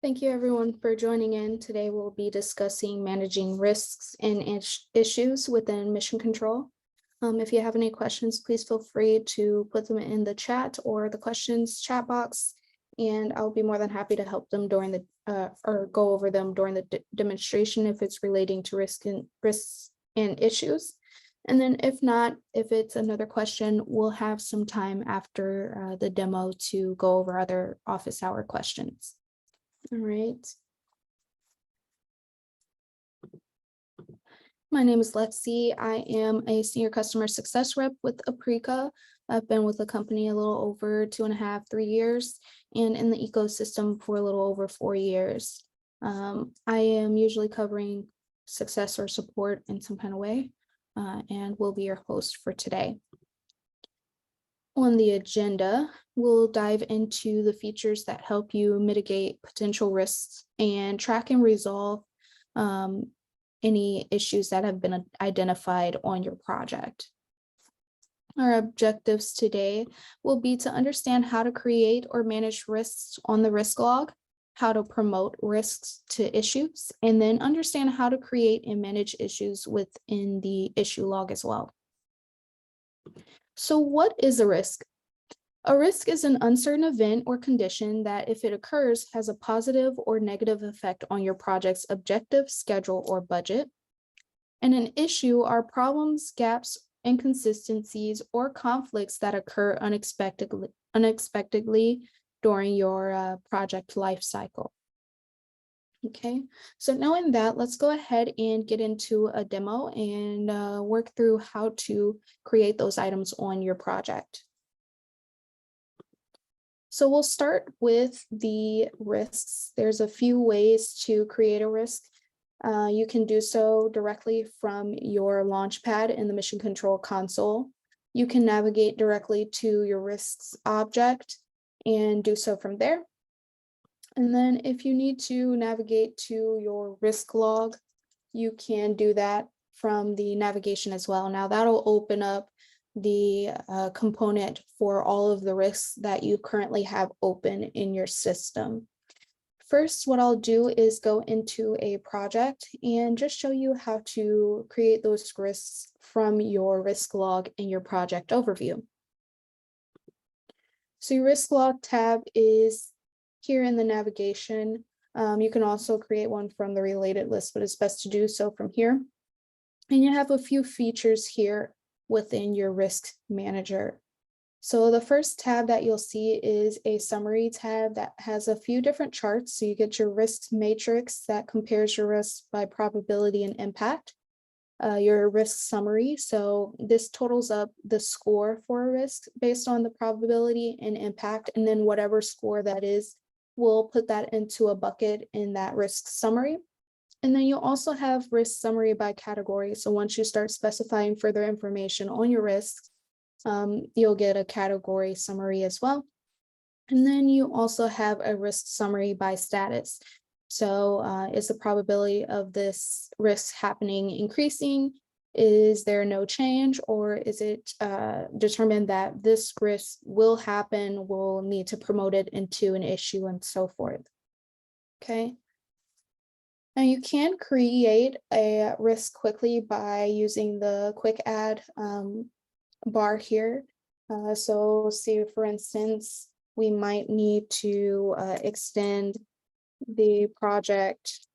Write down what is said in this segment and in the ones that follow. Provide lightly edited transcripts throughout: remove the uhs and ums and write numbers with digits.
Thank you everyone for joining in. Today we'll be discussing managing risks and issues within mission control. If you have any questions, please feel free to put them in the chat or the questions chat box, and I'll be more than happy to help them during the or go over them during the demonstration if it's relating to risks and issues. And then if not, if it's another question, we'll have some time after the demo to go over other office hour questions. All right. My name is Lexi. I am a senior customer success rep with Aprika. I've been with the company a little over 2.5, 3 years, and in the ecosystem for a little over 4 years. I am usually covering success or support in some kind of way, and will be your host for today. On the agenda, we'll dive into the features that help you mitigate potential risks and track and resolve any issues that have been identified on your project. Our objectives today will be to understand how to create or manage risks on the risk log, how to promote risks to issues, and then understand how to create and manage issues within the issue log as well. So what is a risk? A risk is an uncertain event or condition that, if it occurs, has a positive or negative effect on your project's objective, schedule, or budget. And an issue are problems, gaps, inconsistencies, or conflicts that occur unexpectedly during your project life cycle. Okay, so knowing that, let's go ahead and get into a demo and work through how to create those items on your project. So we'll start with the risks. There's a few ways to create a risk. You can do so directly from your Launchpad in the Mission Control console. You can navigate directly to your risks object and do so from there. And then if you need to navigate to your risk log, you can do that from the navigation as well. Now that'll open up the component for all of the risks that you currently have open in your system. First, what I'll do is go into a project and just show you how to create those risks from your risk log in your project overview. So your risk log tab is here in the navigation. You can also create one from the related list, but it's best to do so from here. And you have a few features here within your risk manager. So the first tab that you'll see is a summary tab that has a few different charts. So you get your risk matrix that compares your risks by probability and impact. Your risk summary. So this totals up the score for a risk based on the probability and impact. And then whatever score that is, we'll put that into a bucket in that risk summary. And then you'll also have risk summary by category. So once you start specifying further information on your risks, you'll get a category summary as well. And then you also have a risk summary by status. So is the probability of this risk happening increasing? Is there no change, or is it determined that this risk will happen, we'll need to promote it into an issue, and so forth? Okay. Now you can create a risk quickly by using the quick add bar here. So see, for instance, we might need to extend the project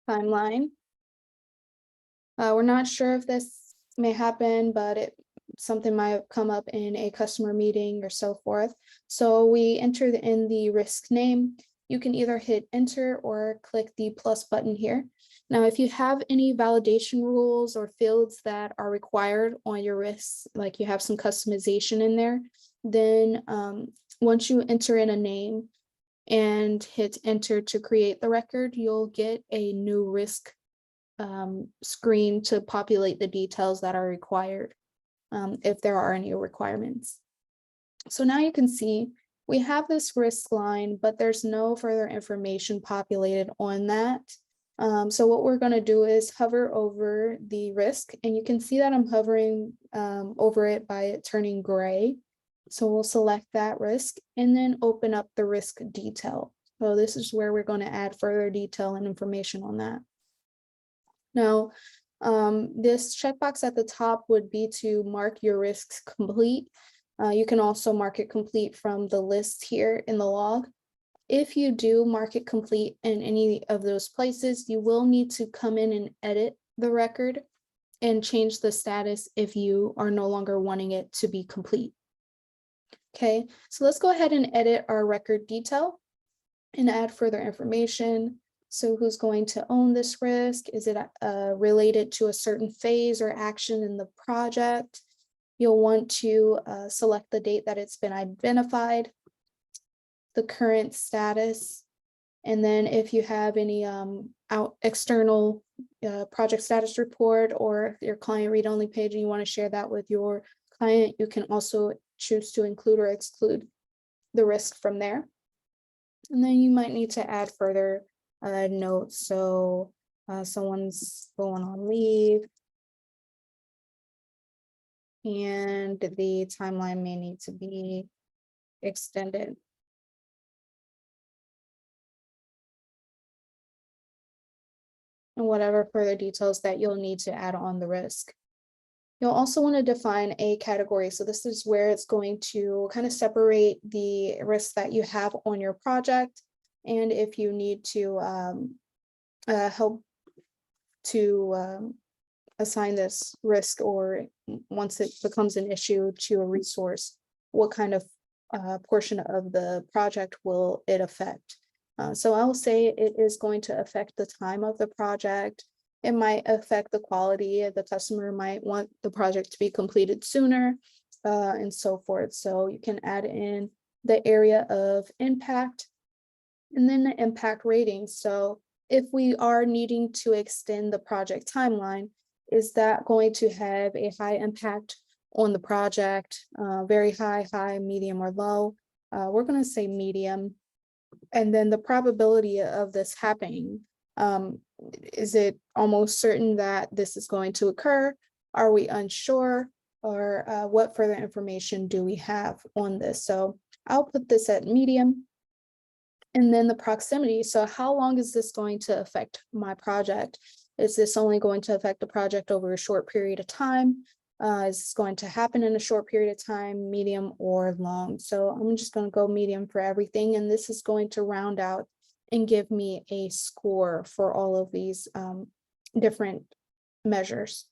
timeline. We're not sure if this may happen, but something might have come up in a customer meeting or so forth. So we entered in the risk name. You can either hit enter or click the plus button here. Now, if you have any validation rules or fields that are required on your risks, like you have some customization in there, then once you enter in a name and hit enter to create the record, you'll get a new risk screen to populate the details that are required, if there are any requirements. So now you can see we have this risk line, but there's no further information populated on that. So what we're going to do is hover over the risk, and you can see that I'm hovering over it by it turning gray. So we'll select that risk and then open up the risk detail. So this is where we're going to add further detail and information on that. Now, this checkbox at the top would be to mark your risks complete. You can also mark it complete from the list here in the log. If you do mark it complete in any of those places, you will need to come in and edit the record and change the status if you are no longer wanting it to be complete. Okay, so let's go ahead and edit our record detail and add further information. So who's going to own this risk? Is it related to a certain phase or action in the project? You'll want to select the date that it's been identified, the current status, and then if you have any external project status report or your client read-only page and you want to share that with your client, you can also choose to include or exclude the risk from there. And then you might need to add further notes. So someone's going on leave and the timeline may need to be extended. And whatever further details that you'll need to add on the risk. You'll also want to define a category. So this is where it's going to kind of separate the risks that you have on your project. And if you need to help to assign this risk, or once it becomes an issue, to a resource, what kind of portion of the project will it affect? So I will say it is going to affect the time of the project. It might affect the quality. The customer might want the project to be completed sooner, and so forth. So you can add in the area of impact and then the impact rating. So if we are needing to extend the project timeline, is that going to have a high impact on the project? Very high, medium, or low? We're going to say medium. And then the probability of this happening. Is it almost certain that this is going to occur? Are we unsure? Or what further information do we have on this? So I'll put this at medium. And then the proximity. So how long is this going to affect my project? Is this only going to affect the project over a short period of time? Is this going to happen in a short period of time, medium or long? So I'm just going to go medium for everything. And this is going to round out and give me a score for all of these different measures.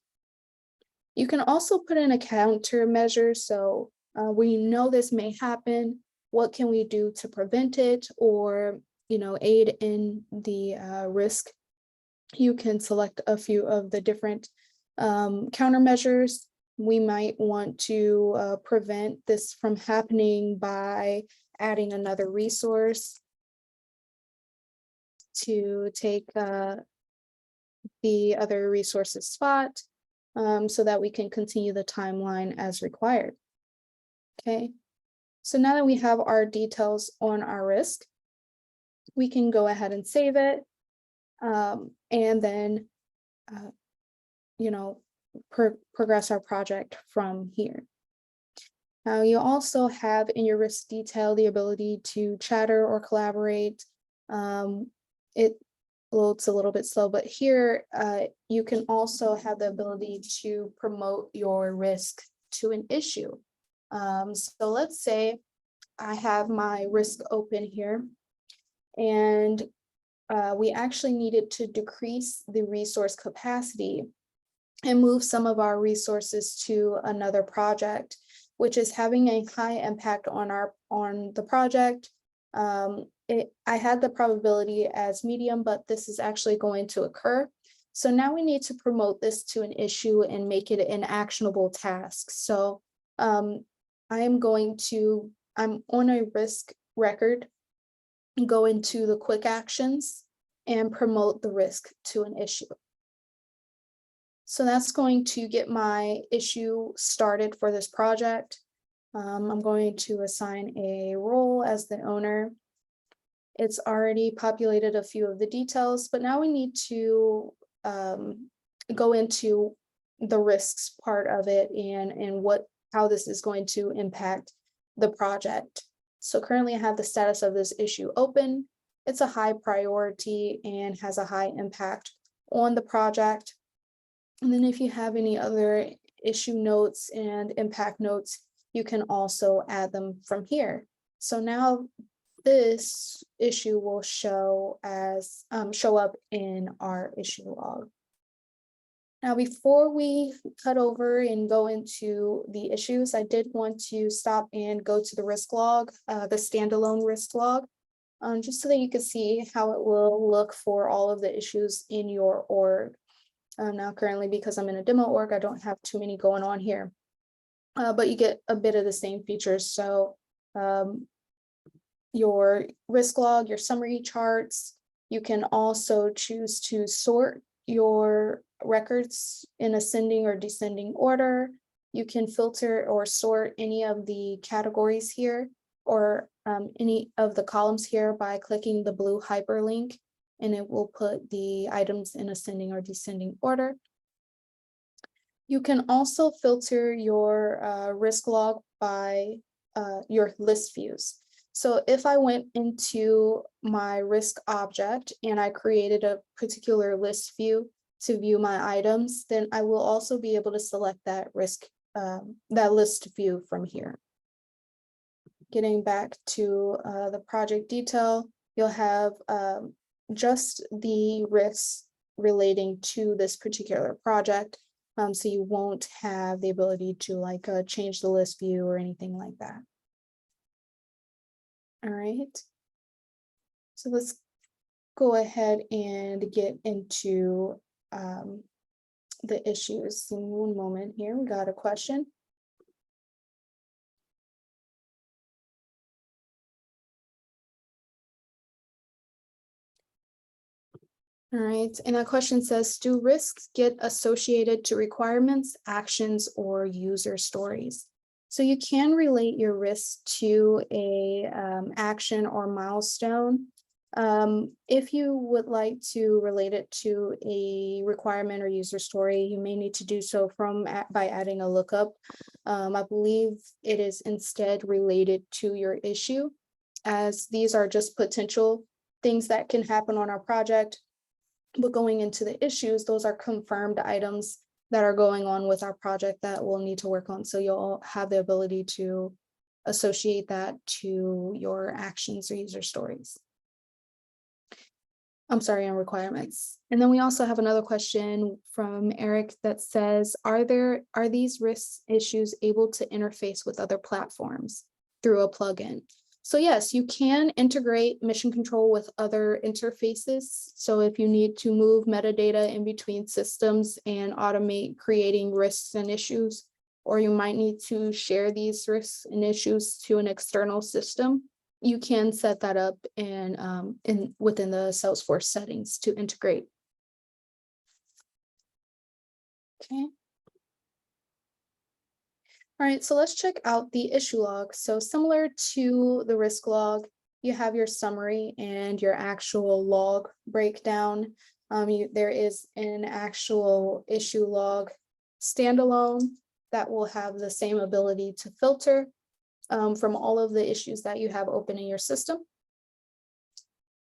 You can also put in a countermeasure. So we know this may happen. What can we do to prevent it, or aid in the risk? You can select a few of the different countermeasures. We might want to prevent this from happening by adding another resource to take the other resource's spot, so that we can continue the timeline as required. Okay, so now that we have our details on our risk, we can go ahead and save it, and then progress our project from here. Now you also have in your risk detail the ability to chatter or collaborate. It loads a little bit slow, but here you can also have the ability to promote your risk to an issue. So let's say I have my risk open here, and we actually needed to decrease the resource capacity and move some of our resources to another project, which is having a high impact on the project. I had the probability as medium, but this is actually going to occur. So now we need to promote this to an issue and make it an actionable task. So I'm on a risk record, go into the quick actions and promote the risk to an issue. So that's going to get my issue started for this project. I'm going to assign a role as the owner. It's already populated a few of the details, but now we need to go into the risks part of it and how this is going to impact the project. So currently I have the status of this issue open. It's a high priority and has a high impact on the project. And then if you have any other issue notes and impact notes, you can also add them from here. So now this issue will show up in our issue log. Now, before we cut over and go into the issues, I did want to stop and go to the risk log, the standalone risk log, just so that you can see how it will look for all of the issues in your org. Now, currently, because I'm in a demo org, I don't have too many going on here, but you get a bit of the same features. So your risk log, your summary charts, you can also choose to sort your records in ascending or descending order. You can filter or sort any of the categories here or any of the columns here by clicking the blue hyperlink, and it will put the items in ascending or descending order. You can also filter your risk log by your list views. So if I went into my risk object and I created a particular list view to view my items, then I will also be able to select that that list view from here. Getting back to the project detail, you'll have just the risks relating to this particular project. So you won't have the ability to change the list view or anything like that. All right, so let's go ahead and get into the issues. In one moment here, we got a question. All right, and that question says, do risks get associated to requirements, actions, or user stories? So you can relate your risk to a action or milestone. If you would like to relate it to a requirement or user story, you may need to do so by adding a lookup. I believe it is instead related to your issue, as these are just potential things that can happen on our project. But going into the issues, those are confirmed items that are going on with our project that we'll need to work on. So you'll have the ability to associate that to your actions or user stories. I'm sorry, on requirements. And then we also have another question from Eric that says, are these risk issues able to interface with other platforms through a plugin? So yes, you can integrate mission control with other interfaces. So if you need to move metadata in between systems and automate creating risks and issues, or you might need to share these risks and issues to an external system, you can set that up within the Salesforce settings to integrate. Okay. All right, so let's check out the issue log. So similar to the risk log, you have your summary and your actual log breakdown. There is an actual issue log standalone that will have the same ability to filter from all of the issues that you have open in your system.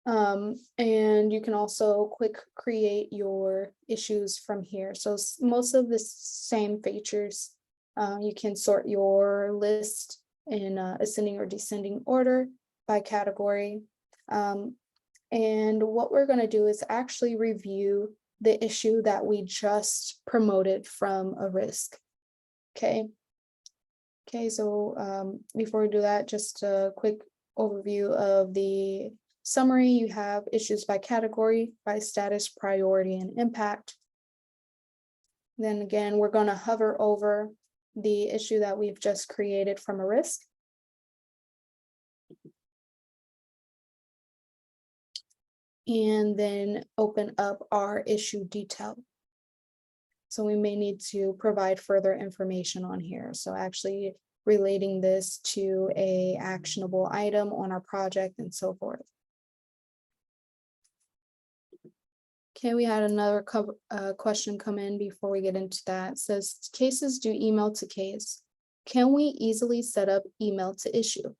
And you can also quick create your issues from here. So most of the same features. You can sort your list in ascending or descending order by category. And what we're going to do is actually review the issue that we just promoted from a risk. Okay. Okay, so before we do that, just a quick overview of the summary. You have issues by category, by status, priority, and impact. Then again, we're going to hover over the issue that we've just created from a risk. And then open up our issue detail. So we may need to provide further information on here. So actually relating this to a actionable item on our project and so forth. Okay, we had another question come in before we get into that. It says cases do email to case. can we easily set up email to issue?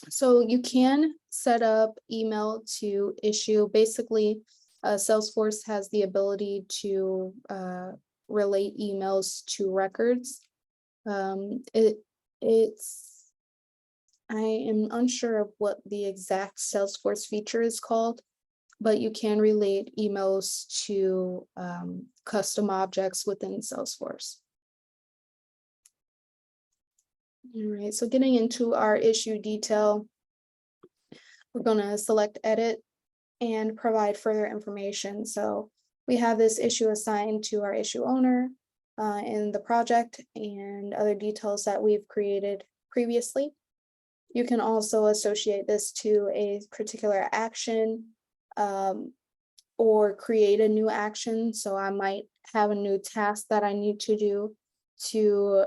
So you can set up email to issue. Basically, Salesforce has the ability to relate emails to records. It's I am unsure of what the exact Salesforce feature is called, but you can relate emails to custom objects within Salesforce. All right, so getting into our issue detail, we're going to select edit and provide further information. So we have this issue assigned to our issue owner in the project and other details that we've created previously. You can also associate this to a particular action or create a new action. So I might have a new task that I need to do to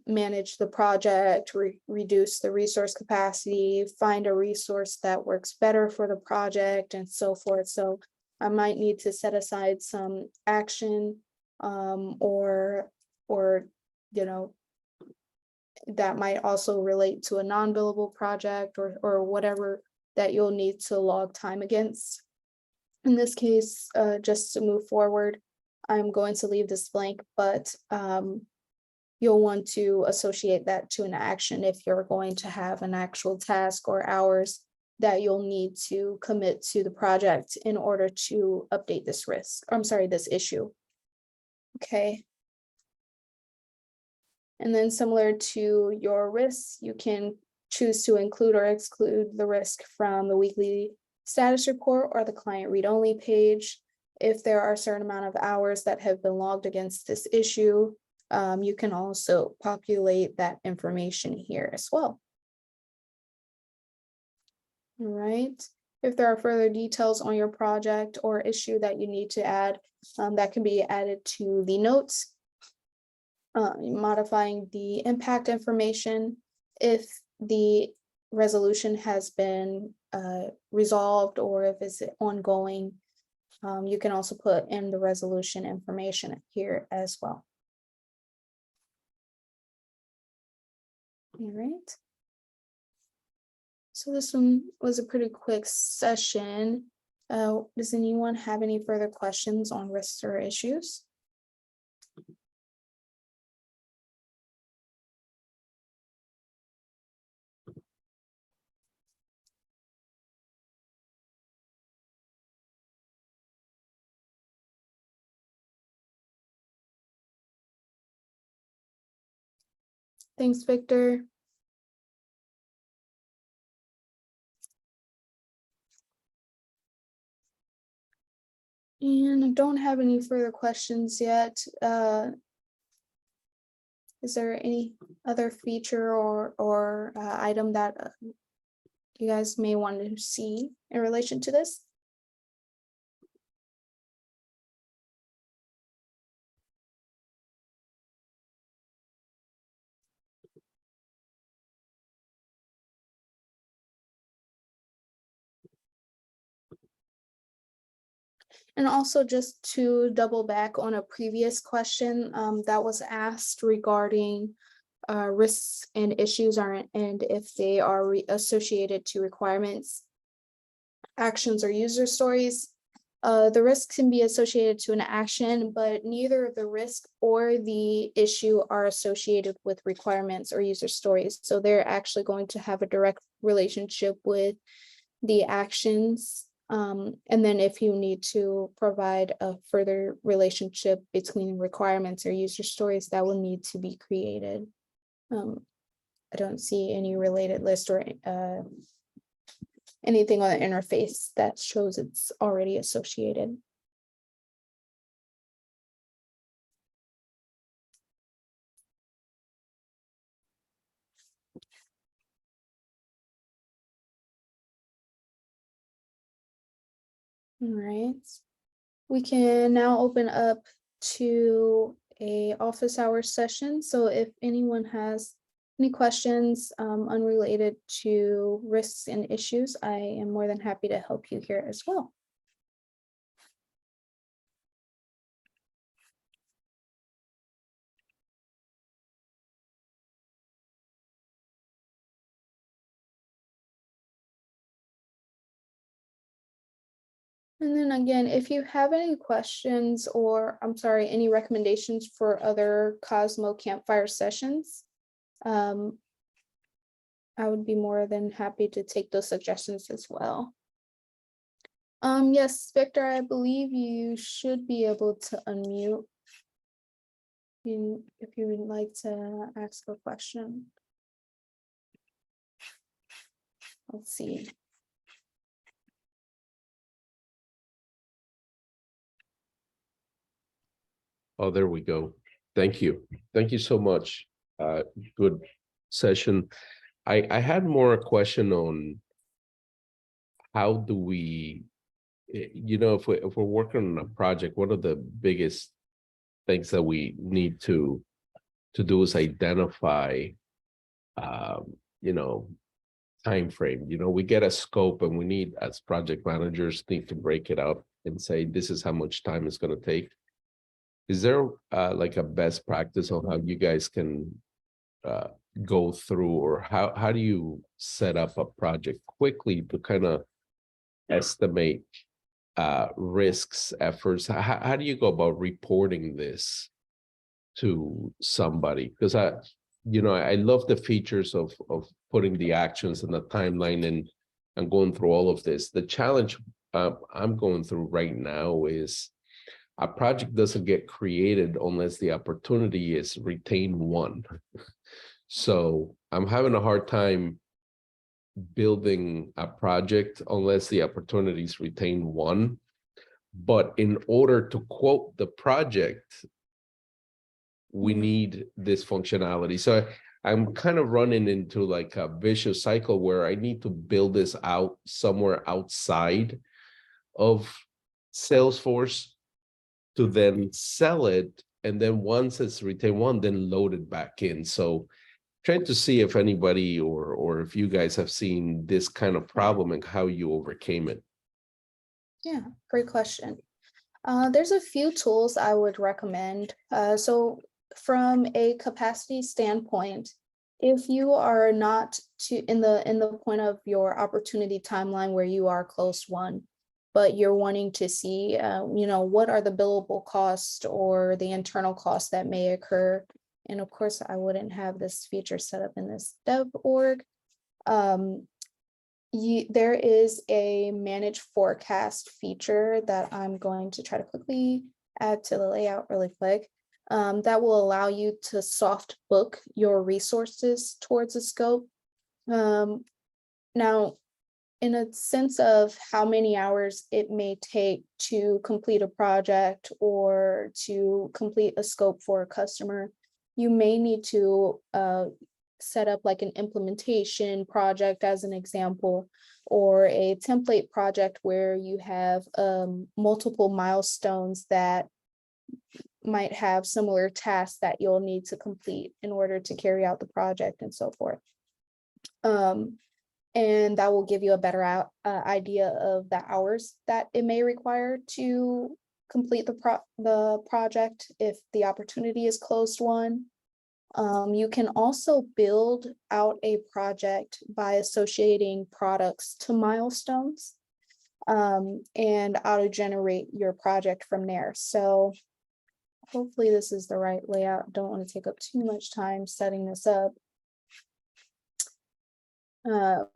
manage the project, reduce the resource capacity, find a resource that works better for the project, and so forth. So I might need to set aside some action or that might also relate to a non-billable project or whatever that you'll need to log time against. In this case, just to move forward, I'm going to leave this blank, but you'll want to associate that to an action if you're going to have an actual task or hours that you'll need to commit to the project in order to update this this issue. Okay. And then similar to your risks, you can choose to include or exclude the risk from the weekly status report or the client read-only page. If there are a certain amount of hours that have been logged against this issue, you can also populate that information here as well. All right. If there are further details on your project or issue that you need to add, that can be added to the notes. Modifying the impact information. If the resolution has been resolved or if it's ongoing, you can also put in the resolution information here as well. All right. So this one was a pretty quick session. Does anyone have any further questions on risks or issues? Thanks, Victor. And I don't have any further questions yet. Is there any other feature or item that you guys may want to see in relation to this? And also just to double back on a previous question that was asked regarding risks and issues and if they are associated to requirements, actions, or user stories. The risk can be associated to an action, but neither the risk or the issue are associated with requirements or user stories. So they're actually going to have a direct relationship with the actions. And then if you need to provide a further relationship between requirements or user stories, that will need to be created. I don't see any related list or anything on the interface that shows it's already associated. All right. We can now open up to a office hours session. So if anyone has any questions unrelated to risks and issues, I am more than happy to help you here as well. And then again, if you have any questions or, I'm sorry, any recommendations for other Cosmo Campfire sessions, um, I would be more than happy to take those suggestions as well. Yes, Victor, I believe you should be able to unmute if you would like to ask a question. Let's see. Oh, there we go. Thank you. Thank you so much. Good session. I had more a question on how do we, if we're working on a project, what are the biggest things that we need to do is identify, you know, time frame. We get a scope and we need, as project managers, need to break it up and say, this is how much time it's going to take. Is there like a best practice on how you guys can go through, or how do you set up a project quickly to kind of estimate risks, efforts? How do you go about reporting this to somebody? Because I love the features of putting the actions and the timeline and going through all of this. The challenge I'm going through right now is a project doesn't get created unless the opportunity is retain one. So I'm having a hard time building a project unless the opportunities retain one. But in order to quote the project, we need this functionality. So I'm kind of running into like a vicious cycle where I need to build this out somewhere outside of Salesforce to then sell it. And then once it's retained one, then load it back in. So trying to see if anybody or if you guys have seen this kind of problem and how you overcame it. Yeah, great question. There's a few tools I would recommend. So from a capacity standpoint, if you are not in the point of your opportunity timeline where you are close one, but you're wanting to see, what are the billable costs or the internal costs that may occur. And of course, I wouldn't have this feature set up in this dev org. There is a manage forecast feature that I'm going to try to quickly add to the layout really quick. That will allow you to soft book your resources towards a scope. Now, in a sense of how many hours it may take to complete a project or to complete a scope for a customer, you may need to set up like an implementation project as an example, or a template project where you have multiple milestones that might have similar tasks that you'll need to complete in order to carry out the project and so forth. And that will give you a better idea of the hours that it may require to complete the project if the opportunity is closed one. You can also build out a project by associating products to milestones, and auto-generate your project from there. So hopefully this is the right layout. Don't want to take up too much time setting this up. All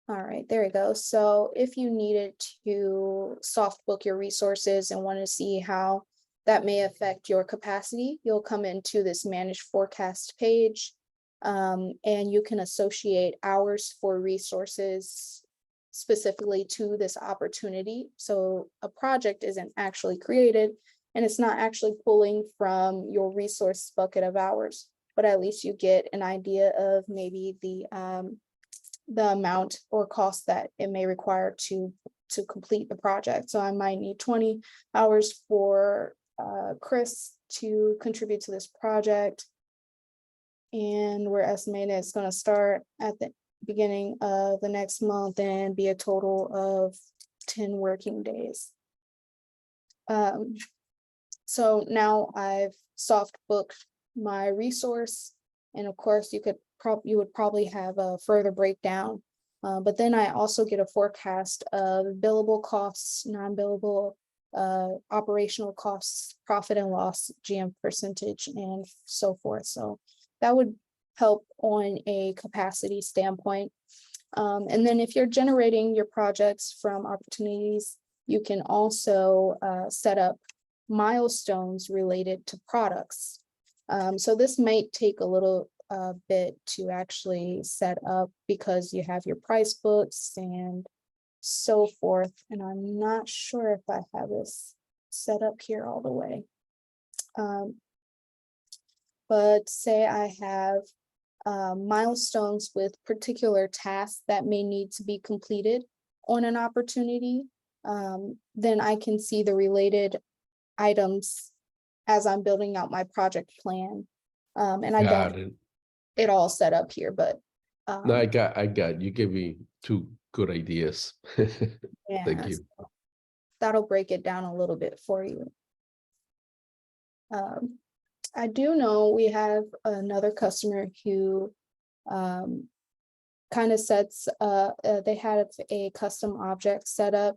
right, there we go. So if you needed to soft book your resources and want to see how that may affect your capacity, you'll come into this manage forecast page, and you can associate hours for resources specifically to this opportunity. So a project isn't actually created and it's not actually pulling from your resource bucket of hours, but at least you get an idea of maybe the amount or cost that it may require to complete the project. So I might need 20 hours for Chris to contribute to this project. And we're estimating it's going to start at the beginning of the next month and be a total of 10 working days. So now I've soft booked my resource. And of course, you would probably have a further breakdown But then I also get a forecast of billable costs, non-billable operational costs, profit and loss, GM percentage, and so forth. So that would help on a capacity standpoint. And then if you're generating your projects from opportunities, you can also set up milestones related to products. So this might take a little bit to actually set up because you have your price books and so forth. And I'm not sure if I have this set up here all the way. But say I have milestones with particular tasks that may need to be completed on an opportunity, then I can see the related items as I'm building out my project plan. And I Got don't it. it all set up here, but No, I got, you gave me two good ideas. yeah, Thank you. so that'll break it down a little bit for you. I do know we have another customer who kind of sets, they have a custom object set up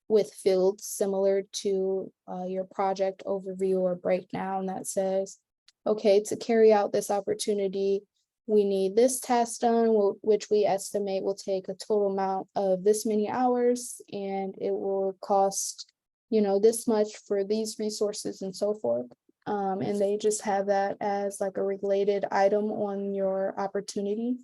with fields similar to your project overview or breakdown that says, okay, to carry out this opportunity, we need this task done, which we estimate will take a total amount of this many hours, and it will cost, this much for these resources and so forth. And they just have that as like a related item on your opportunity.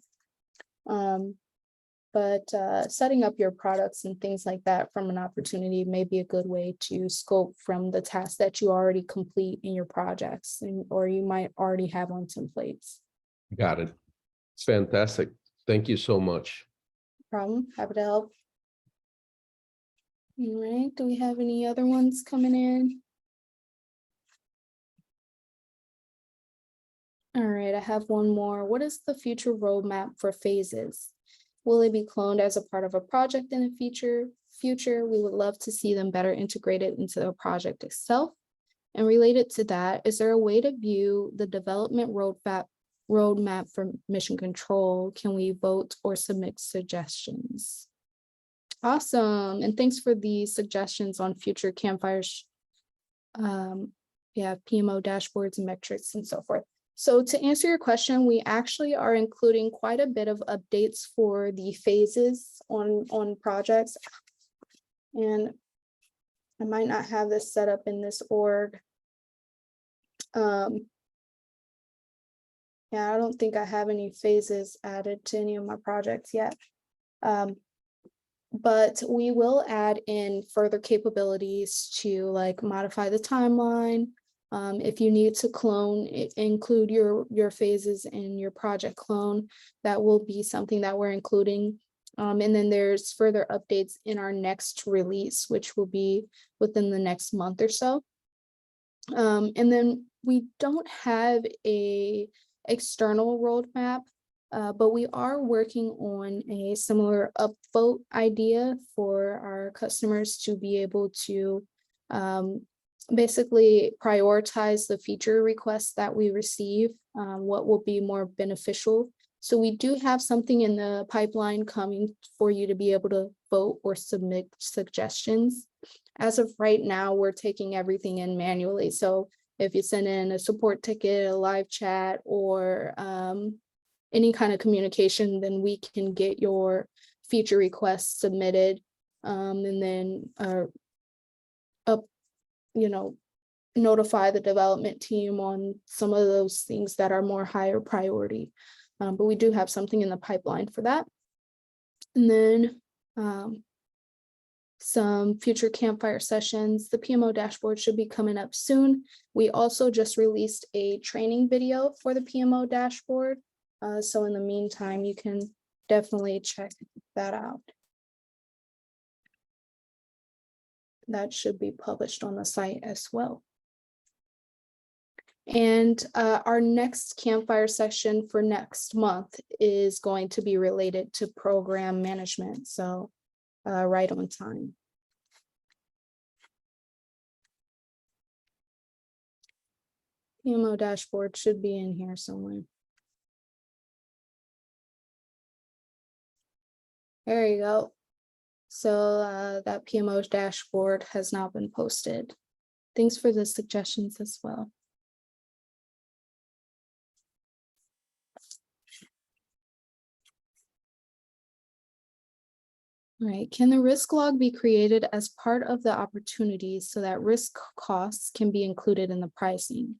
But setting up your products and things like that from an opportunity may be a good way to scope from the tasks that you already complete in your projects, or you might already have on templates. Got it. It's fantastic. Thank you so much. Problem, happy to help. All right, do we have any other ones coming in? All right, I have one more. What is the future roadmap for phases? Will it be cloned as a part of a project in the future? We would love to see them better integrated into the project itself. And related to that, is there a way to view the development roadmap for mission control? Can we vote or submit suggestions? Awesome, and thanks for the suggestions on future Campfires. PMO dashboards and metrics and so forth. So to answer your question, we actually are including quite a bit of updates for the phases on projects. And I might not have this set up in this org. Yeah, I don't think I have any phases added to any of my projects yet. But we will add in further capabilities to like modify the timeline. If you need to clone, include your phases in your project clone, that will be something that we're including. And then there's further updates in our next release, which will be within the next month or so. And then we don't have a external roadmap, but we are working on a similar upvote idea for our customers to be able to basically prioritize the feature requests that we receive, what will be more beneficial. So we do have something in the pipeline coming for you to be able to vote or submit suggestions. As of right now, we're taking everything in manually. So if you send in a support ticket, a live chat, or any kind of communication, then we can get your feature requests submitted, and then notify the development team on some of those things that are more higher priority. But we do have something in the pipeline for that. And then some future Campfire sessions. The PMO dashboard should be coming up soon. We also just released a training video for the PMO dashboard. So in the meantime, you can definitely check that out. That should be published on the site as well. And our next Campfire session for next month is going to be related to program management. So right on time. PMO dashboard should be in here somewhere. There you go. So that PMO dashboard has now been posted. Thanks for the suggestions as well. All right, can the risk log be created as part of the opportunities so that risk costs can be included in the pricing?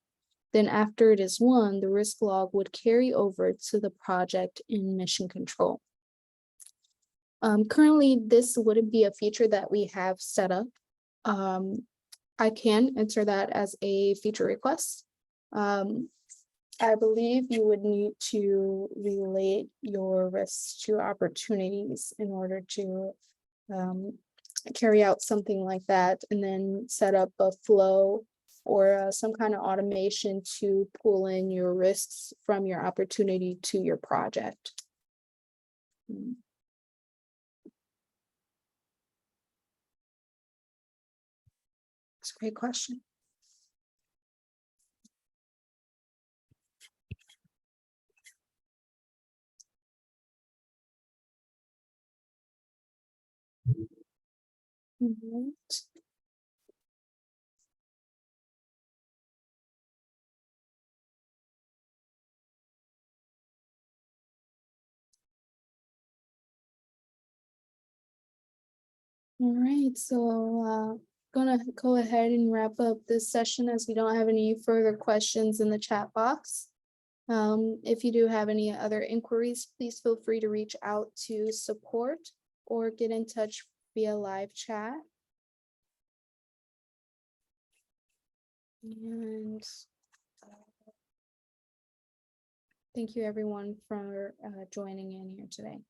Then after it is won, the risk log would carry over to the project in mission control. Currently, this wouldn't be a feature that we have set up. I can enter that as a feature request. I believe you would need to relate your risks to opportunities in order to carry out something like that, and then set up a flow or some kind of automation to pull in your risks from your opportunity to your project. It's a great question. Right. All right, so gonna go ahead and wrap up this session as we don't have any further questions in the chat box. If you do have any other inquiries, please feel free to reach out to support or get in touch via live chat. And thank you everyone for joining in here today.